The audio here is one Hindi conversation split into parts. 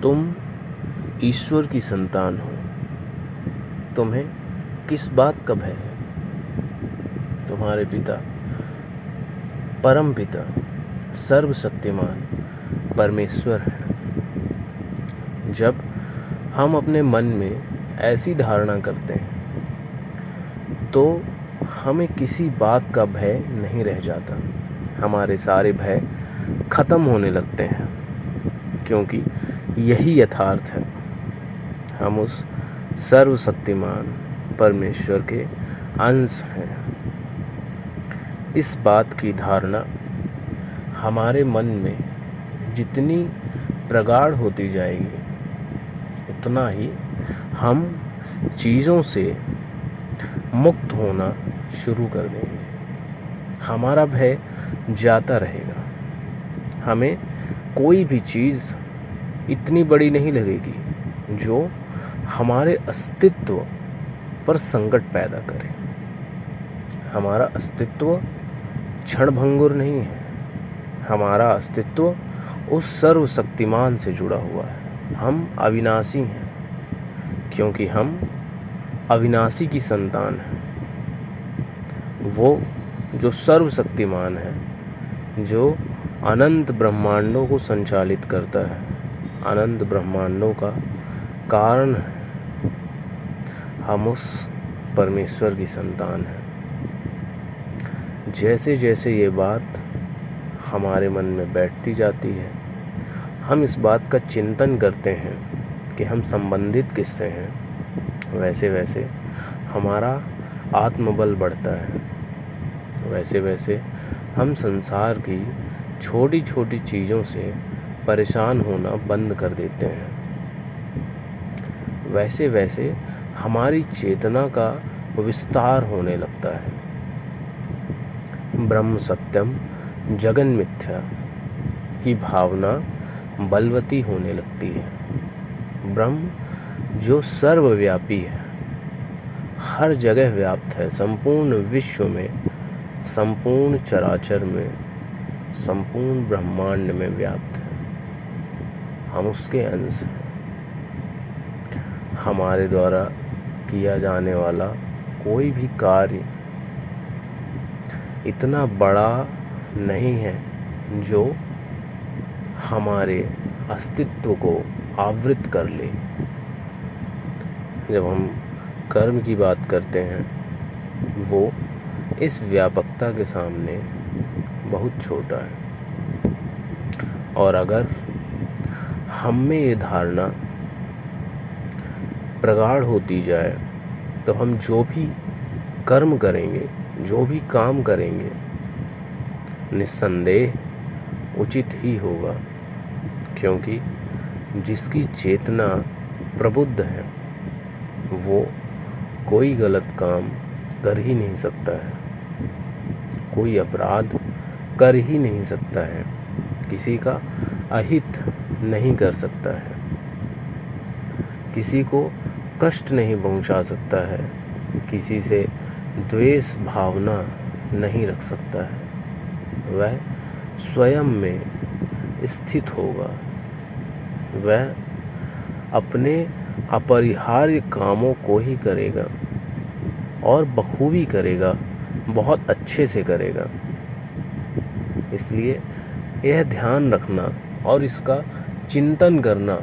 तुम ईश्वर की संतान हो। तुम्हें किस बात का भय है? तुम्हारे पिता, परम पिता, सर्वशक्तिमान परमेश्वर है। जब हम अपने मन में ऐसी धारणा करते हैं तो हमें किसी बात का भय नहीं रह जाता। हमारे सारे भय खत्म होने लगते हैं, क्योंकि यही यथार्थ है। हम उस सर्वशक्तिमान परमेश्वर के अंश हैं। इस बात की धारणा हमारे मन में जितनी प्रगाढ़ होती जाएगी, उतना ही हम चीज़ों से मुक्त होना शुरू कर देंगे। हमारा भय जाता रहेगा। हमें कोई भी चीज़ इतनी बड़ी नहीं लगेगी जो हमारे अस्तित्व पर संकट पैदा करे। हमारा अस्तित्व क्षणभंगुर नहीं है। हमारा अस्तित्व उस सर्वशक्तिमान से जुड़ा हुआ है। हम अविनाशी हैं, क्योंकि हम अविनाशी की संतान हैं। वो जो सर्वशक्तिमान है, जो अनंत ब्रह्मांडों को संचालित करता है, अनंत ब्रह्मांडों का कारण है, हम उस परमेश्वर की संतान हैं। जैसे जैसे ये बात हमारे मन में बैठती जाती है, हम इस बात का चिंतन करते हैं कि हम संबंधित किससे हैं, वैसे वैसे हमारा आत्मबल बढ़ता है। वैसे वैसे हम संसार की छोटी छोटी चीज़ों से परेशान होना बंद कर देते हैं। वैसे वैसे हमारी चेतना का विस्तार होने लगता है। ब्रह्म सत्यम जगन मिथ्या की भावना बलवती होने लगती है। ब्रह्म जो सर्वव्यापी है, हर जगह व्याप्त है, संपूर्ण विश्व में, संपूर्ण चराचर में, संपूर्ण ब्रह्मांड में व्याप्त है। हम उसके अंश हैं। हमारे द्वारा किया जाने वाला कोई भी कार्य इतना बड़ा नहीं है जो हमारे अस्तित्व को आवृत कर ले। जब हम कर्म की बात करते हैं, वो इस व्यापकता के सामने बहुत छोटा है। और अगर हम में ये धारणा प्रगाढ़ होती जाए तो हम जो भी कर्म करेंगे, जो भी काम करेंगे, निस्संदेह उचित ही होगा, क्योंकि जिसकी चेतना प्रबुद्ध है वो कोई गलत काम कर ही नहीं सकता है, कोई अपराध कर ही नहीं सकता है, किसी का अहित नहीं कर सकता है, किसी को कष्ट नहीं पहुंचा सकता है, किसी से द्वेष भावना नहीं रख सकता है। वह स्वयं में स्थित होगा। वह अपने अपरिहार्य कामों को ही करेगा और बखूबी करेगा, बहुत अच्छे से करेगा। इसलिए यह ध्यान रखना और इसका चिंतन करना,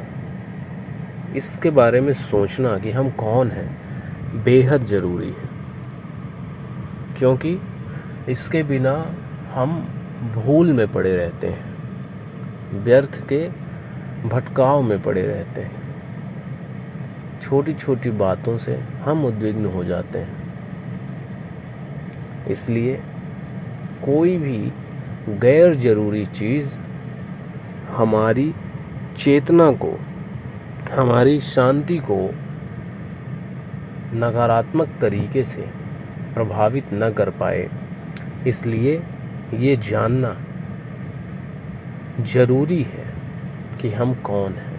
इसके बारे में सोचना कि हम कौन हैं, बेहद ज़रूरी है। क्योंकि इसके बिना हम भूल में पड़े रहते हैं, व्यर्थ के भटकाव में पड़े रहते हैं। छोटी छोटी बातों से हम उद्विग्न हो जाते हैं। इसलिए कोई भी गैर जरूरी चीज़ हमारी चेतना को, हमारी शांति को नकारात्मक तरीके से प्रभावित न कर पाए, इसलिए ये जानना जरूरी है कि हम कौन हैं।